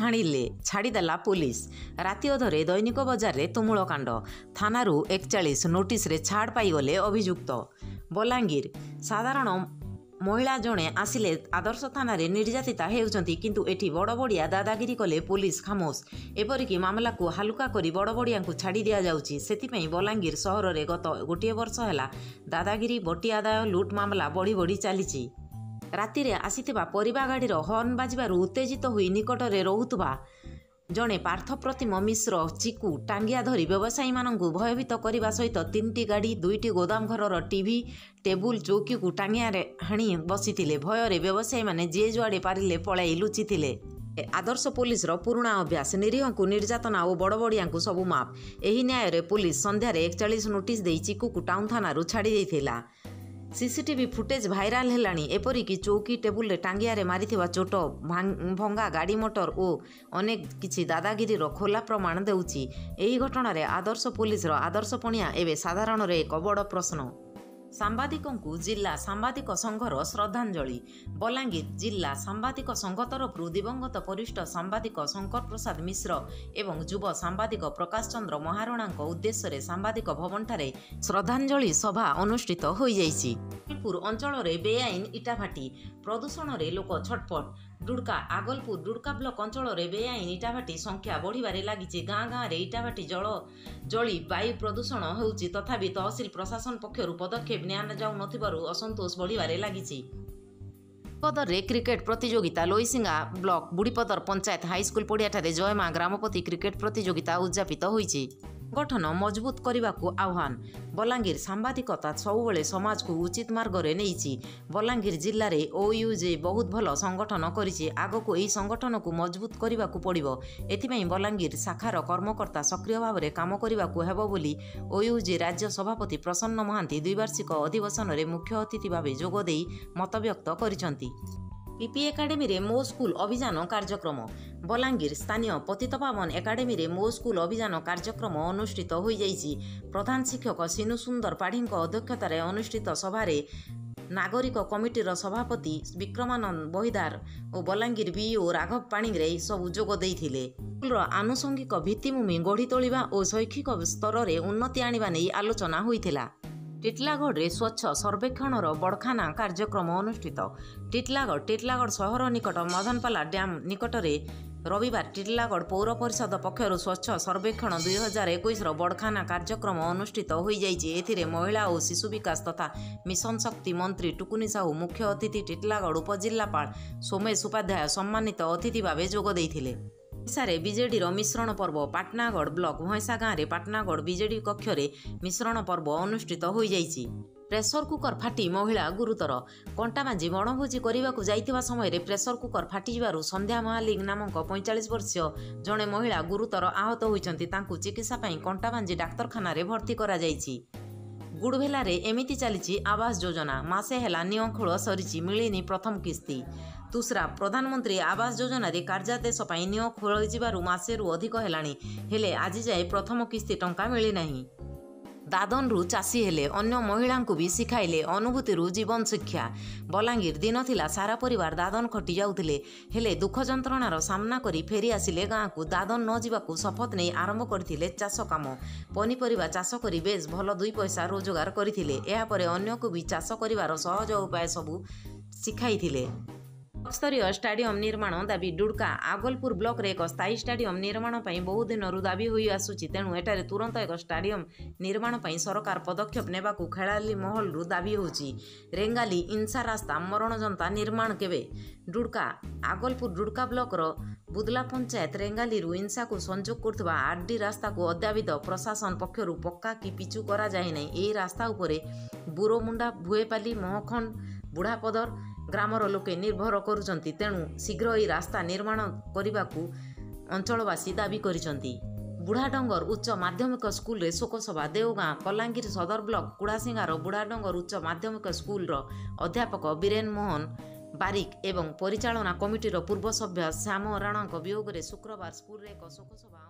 ହାଣିଲେ ଛାଡ଼ିଦେଲା police. ରାତି ଅଧରେ ଦୈନିକ ବଜାରରେ ତୁମୁଳ କାଣ୍ଡ। ଥାନାରୁ 41 ନୋଟିସରେ ଛାଡ଼ ପାଇଗଲେ ଅଭିଯୁକ୍ତ। ବଲାଙ୍ଗୀର ସାଧାରଣ ମହିଳା ଜଣେ ଆସିଲେ ଆଦର୍ଶ ଥାନାରେ ନିର୍ଯାତିତା ହେଉଛନ୍ତି, କିନ୍ତୁ ଏଠି ବଡ଼ବଡ଼ିଆ ଦାଦାଗିରି କଲେ ପୁଲିସ ଖାମୋଶ। ଏପରିକି ମାମଲାକୁ ହାଲୁକା କରି ବଡ଼ବଡ଼ିଆଙ୍କୁ ଛାଡ଼ି ଦିଆଯାଉଛି। ସେଥିପାଇଁ ବଲାଙ୍ଗୀର ସହରରେ ଗତ ଗୋଟିଏ ବର୍ଷ ହେଲା ଦାଦାଗିରି, ବଟି ଆଦାୟ, ଲୁଟ୍ ମାମଲା ବଢ଼ି ବଢ଼ି ଚାଲିଛି। ରାତିରେ ଆସିଥିବା ପରିବା ଗାଡ଼ିର ହର୍ନ ବାଜିବାରୁ ଉତ୍ତେଜିତ ହୋଇ ନିକଟରେ ରହୁଥିବା ଜଣେ ପାର୍ଥପ୍ରତିମ ମିଶ୍ର ଚିକୁ ଟାଙ୍ଗିଆ ଧରି ବ୍ୟବସାୟୀମାନଙ୍କୁ ଭୟଭୀତ କରିବା ସହିତ 3ଟି ଗାଡ଼ି, 2ଟି ଗୋଦାମ ଘରର ଟିଭି, ଟେବୁଲ, ଚୌକିକୁ ଟାଙ୍ଗିଆରେ ହାଣି ବସିଥିଲେ। ଭୟରେ ବ୍ୟବସାୟୀମାନେ ଯିଏ ଯୁଆଡ଼େ ପାରିଲେ ପଳାଇ ଲୁଚିଥିଲେ। ଆଦର୍ଶ ପୁଲିସର ପୁରୁଣା ଅଭ୍ୟାସ, ନିରୀହଙ୍କୁ ନିର୍ଯାତନା ଓ ବଡ଼ବଡ଼ିଆଙ୍କୁ ସବୁ ମାପ୍। ଏହି ନ୍ୟାୟରେ ପୁଲିସ ସନ୍ଧ୍ୟାରେ 41 ନୋଟିସ ଦେଇ ଚିକୁକୁ ଟାଉନ ଥାନାରୁ ଛାଡ଼ି ଦେଇଥିଲା। ସିସିଟିଭି ଫୁଟେଜ ଭାଇରାଲ ହେଲାଣି। ଏପରିକି ଚୌକି, ଟେବୁଲରେ ଟାଙ୍ଗିଆରେ ମାରିଥିବା ଚୋଟ, ଭଙ୍ଗା ଗାଡ଼ି ମଟର ଓ ଅନେକ କିଛି ଦାଦାଗିରିର ଖୋଲା ପ୍ରମାଣ ଦେଉଛି। ଏହି ଘଟଣାରେ ଆଦର୍ଶ ପୁଲିସର ଆଦର୍ଶପଣିଆ ଏବେ ସାଧାରଣରେ ଏକ ବଡ଼ ପ୍ରଶ୍ନ। ସାମ୍ବାଦିକଙ୍କୁ ଜିଲ୍ଲା ସାମ୍ବାଦିକ ସଂଘର ଶ୍ରଦ୍ଧାଞ୍ଜଳି। ବଲାଙ୍ଗୀର ଜିଲ୍ଲା ସାମ୍ବାଦିକ ସଂଘ ତରଫରୁ ଦିବଂଗତ ବରିଷ୍ଠ ସାମ୍ବାଦିକ ଶଙ୍କର ପ୍ରସାଦ ମିଶ୍ର ଏବଂ ଯୁବ ସାମ୍ବାଦିକ ପ୍ରକାଶ ଚନ୍ଦ୍ର ମହାରଣାଙ୍କ ଉଦ୍ଦେଶ୍ୟରେ ସାମ୍ବାଦିକ ଭବନଠାରେ ଶ୍ରଦ୍ଧାଞ୍ଜଳି ସଭା ଅନୁଷ୍ଠିତ ହୋଇଯାଇଛି। ପୁର ଅଞ୍ଚଳରେ ବେଆଇନ ଇଟାଭାଟି, ପ୍ରଦୂଷଣରେ ଲୋକ ଛଟପଟ। ଡୁଡ୍କା ଆଗଲପୁର ଡୁଡ୍କା ବ୍ଲକ ଅଞ୍ଚଳରେ ବେଆଇନ ଇଟାଭାଟି ସଂଖ୍ୟା ବଢ଼ିବାରେ ଲାଗିଛି। ଗାଁ ଗାଁରେ ଇଟାଭାଟି ଜଳି ବାୟୁ ପ୍ରଦୂଷଣ ହେଉଛି, ତଥାପି ତହସିଲ ପ୍ରଶାସନ ପକ୍ଷରୁ ପଦକ୍ଷେପ ନିଆଯାଉନଥିବାରୁ ଅସନ୍ତୋଷ ବଢ଼ିବାରେ ଲାଗିଛି। ବୁଡ଼ିପଦରରେ କ୍ରିକେଟ ପ୍ରତିଯୋଗିତା। Loisinga block ବୁଡ଼ିପଦର panchayat high school ପଡ଼ିଆଠାରେ Jai Maa ଗ୍ରାମପତି cricket ପ୍ରତିଯୋଗିତା ଉଦ୍ଯାପିତ ହୋଇଛି। ସଂଗଠନ ମଜବୁତ କରିବାକୁ ଆହ୍ୱାନ। ବଲାଙ୍ଗୀର ସାମ୍ବାଦିକତା ସବୁବେଳେ ସମାଜକୁ ଉଚିତ ମାର୍ଗରେ ନେଇଛି। ବଲାଙ୍ଗୀର ଜିଲ୍ଲାରେ OUJ ବହୁତ ଭଲ ସଂଗଠନ କରିଛି। ଆଗକୁ ଏହି ସଂଗଠନକୁ ମଜବୁତ କରିବାକୁ ପଡ଼ିବ। ଏଥିପାଇଁ ବଲାଙ୍ଗୀର ଶାଖାର କର୍ମକର୍ତ୍ତା ସକ୍ରିୟ ଭାବରେ କାମ କରିବାକୁ ହେବ ବୋଲି OUJ ରାଜ୍ୟ ସଭାପତି ପ୍ରସନ୍ନ ମହାନ୍ତି ଦ୍ୱିବାର୍ଷିକ ଅଧିବେଶନରେ ମୁଖ୍ୟ ଅତିଥି ଭାବେ ଯୋଗ ଦେଇ ମତବ୍ୟକ୍ତ କରିଛନ୍ତି। ପିପି ଏକାଡେମୀରେ ମୋ ସ୍କୁଲ ଅଭିଯାନ କାର୍ଯ୍ୟକ୍ରମ। ବଲାଙ୍ଗୀର ସ୍ଥାନୀୟ ପତିତପାବନ ଏକାଡେମୀରେ ମୋ ସ୍କୁଲ ଅଭିଯାନ କାର୍ଯ୍ୟକ୍ରମ ଅନୁଷ୍ଠିତ ହୋଇଯାଇଛି। ପ୍ରଧାନ ଶିକ୍ଷକ ସିନୁ ସୁନ୍ଦର ପାଢ଼ୀଙ୍କ ଅଧ୍ୟକ୍ଷତାରେ ଅନୁଷ୍ଠିତ ସଭାରେ ନାଗରିକ କମିଟିର ସଭାପତି ବିକ୍ରମାନନ୍ଦ ବହିଦାର ଓ ବଲାଙ୍ଗୀର BO ରାଘବ ପାଣିଗ୍ରାହୀ ସବୁ ଯୋଗ ଦେଇଥିଲେ। ସ୍କୁଲର ଆନୁଷଙ୍ଗିକ ଭିତ୍ତିଭୂମି ଗଢ଼ି ତୋଳିବା ଓ ଶୈକ୍ଷିକ ସ୍ତରରେ ଉନ୍ନତି ଆଣିବା ନେଇ ଆଲୋଚନା ହୋଇଥିଲା। ଟିଟଲାଗଡ଼ରେ ସ୍ୱଚ୍ଛ ସର୍ବେକ୍ଷଣର ବଡ଼ଖାନା କାର୍ଯ୍ୟକ୍ରମ ଅନୁଷ୍ଠିତ। ଟିଟଲାଗଡ଼ ସହର ନିକଟ ମଦନପାଲା ଡ୍ୟାମ୍ ନିକଟରେ ରବିବାର ଟିଟଲାଗଡ଼ ପୌର ପରିଷଦ ପକ୍ଷରୁ ସ୍ୱଚ୍ଛ ସର୍ବେକ୍ଷଣ 2021ର ବଡ଼ଖାନା କାର୍ଯ୍ୟକ୍ରମ ଅନୁଷ୍ଠିତ ହୋଇଯାଇଛି। ଏଥିରେ ମହିଳା ଓ ଶିଶୁ ବିକାଶ ତଥା ମିଶନ ଶକ୍ତି ମନ୍ତ୍ରୀ ଟୁକୁନି ସାହୁ ମୁଖ୍ୟ ଅତିଥି, ଟିଟଲାଗଡ଼ ଉପଜିଲ୍ଲାପାଳ ସୋମେଶ ଉପାଧ୍ୟାୟ ସମ୍ମାନିତ ଅତିଥି ଭାବେ ଯୋଗ ଦେଇଥିଲେ। ଓଡ଼ିଶାରେ ବିଜେଡିର ମିଶ୍ରଣ ପର୍ବ। ପାଟନାଗଡ଼ ବ୍ଲକ ଭଇଁସା ଗାଁରେ ପାଟନାଗଡ଼ ବିଜେଡି କକ୍ଷରେ ମିଶ୍ରଣ ପର୍ବ ଅନୁଷ୍ଠିତ ହୋଇଯାଇଛି। ପ୍ରେସର କୁକର ଫାଟି ମହିଳା ଗୁରୁତର। କଣ୍ଟାବାଞ୍ଜି ବଣଭୋଜି କରିବାକୁ ଯାଇଥିବା ସମୟରେ ପ୍ରେସର କୁକର ଫାଟିଯିବାରୁ ସନ୍ଧ୍ୟା ମହାଲିକ ନାମକ 45 ବର୍ଷୀୟ ଜଣେ ମହିଳା ଗୁରୁତର ଆହତ ହୋଇଛନ୍ତି। ତାଙ୍କୁ ଚିକିତ୍ସା ପାଇଁ କଣ୍ଟାବାଞ୍ଜି ଡାକ୍ତରଖାନାରେ ଭର୍ତ୍ତି କରାଯାଇଛି। ଗୁଡ଼ଭେଲାରେ ଏମିତି ଚାଲିଛି ଆବାସ ଯୋଜନା। ମାସେ ହେଲା ନିୟମ ଖୋଳ ସରିଛି, ମିଳିନି ପ୍ରଥମ କିସ୍ତି। ତୁଷରା ପ୍ରଧାନମନ୍ତ୍ରୀ ଆବାସ ଯୋଜନାରେ କାର୍ଯ୍ୟାଦେଶ ପାଇଁ ନିୟମ ଖୋଳିଯିବାରୁ ମାସେରୁ ଅଧିକ ହେଲାଣି, ହେଲେ ଆଜି ଯାଏ ପ୍ରଥମ କିସ୍ତି ଟଙ୍କା ମିଳିନାହିଁ। ଦାଦନରୁ ଚାଷୀ ହେଲେ, ଅନ୍ୟ ମହିଳାଙ୍କୁ ବି ଶିଖାଇଲେ ଅନୁଭୂତିରୁ ଜୀବନ ଶିକ୍ଷା। ବଲାଙ୍ଗୀର ଦିନ ଥିଲା ସାରା ପରିବାର ଦାଦନ ଖଟି ଯାଉଥିଲେ, ହେଲେ ଦୁଃଖ ଯନ୍ତ୍ରଣାର ସାମ୍ନା କରି ଫେରି ଆସିଲେ ଗାଁକୁ। ଦାଦନ ନ ଯିବାକୁ ଶପଥ ନେଇ ଆରମ୍ଭ କରିଥିଲେ ଚାଷ କାମ। ପନିପରିବା ଚାଷ କରି ବେଶ ଭଲ 2 ପଇସା ରୋଜଗାର କରିଥିଲେ। ଏହାପରେ ଅନ୍ୟକୁ ବି ଚାଷ କରିବାର ସହଜ ଉପାୟ ସବୁ ଶିଖାଇଥିଲେ। ବ୍ଲକସ୍ତରୀୟ ଷ୍ଟାଡିୟମ ନିର୍ମାଣ ଦାବି। ଡୁଡ୍କା ଆଗଲପୁର ବ୍ଲକରେ ଏକ ସ୍ଥାୟୀ ଷ୍ଟାଡିୟମ ନିର୍ମାଣ ପାଇଁ ବହୁ ଦିନରୁ ଦାବି ହୋଇ ଆସୁଛି। ତେଣୁ ଏଠାରେ ତୁରନ୍ତ ଏକ ଷ୍ଟାଡିୟମ ନିର୍ମାଣ ପାଇଁ ସରକାର ପଦକ୍ଷେପ ନେବାକୁ ଖେଳାଳି ମହଲରୁ ଦାବି ହେଉଛି। ରେଙ୍ଗାଲି ଇନ୍ସା ରାସ୍ତା ମରଣଯନ୍ତା ନିର୍ମାଣ କେବେ? ଡୁଡ୍କା ଆଗଲପୁର ଡୁଡ୍କା ବ୍ଲକର ବୁଦଲା ପଞ୍ଚାୟତ ରେଙ୍ଗାଲିରୁ ଇନ୍ସାକୁ ସଂଯୋଗ କରୁଥିବା RD ରାସ୍ତାକୁ ଅଦ୍ୟାବିତ ପ୍ରଶାସନ ପକ୍ଷରୁ ପକ୍କା କି ପିଚୁ କରାଯାଇନାହିଁ। ଏହି ରାସ୍ତା ଉପରେ ବୁରୋମୁଣ୍ଡା, ଭୁଏପାଲି, ମହଖଣ୍ଡ, ବୁଢ଼ାପଦର ଗ୍ରାମର ଲୋକେ ନିର୍ଭର କରୁଛନ୍ତି। ତେଣୁ ଶୀଘ୍ର ଏହି ରାସ୍ତା ନିର୍ମାଣ କରିବାକୁ ଅଞ୍ଚଳବାସୀ ଦାବି କରିଛନ୍ତି। ବୁଢ଼ାଡଙ୍ଗର ଉଚ୍ଚ ମାଧ୍ୟମିକ ସ୍କୁଲରେ ଶୋକସଭା। ଦେଓଗାଁ ବଲାଙ୍ଗୀର ସଦର ବ୍ଲକ କୁଡ଼ାସିଙ୍ଗାର ବୁଢ଼ାଡଙ୍ଗର ଉଚ୍ଚ ମାଧ୍ୟମିକ ସ୍କୁଲର ଅଧ୍ୟାପକ ବୀରେନ ମୋହନ ବାରିକ ଏବଂ ପରିଚାଳନା କମିଟିର ପୂର୍ବ ସଭ୍ୟ ଶ୍ୟାମ ରାଣାଙ୍କ ବିୟୋଗରେ ଶୁକ୍ରବାର ସ୍କୁଲରେ ଏକ ଶୋକସଭା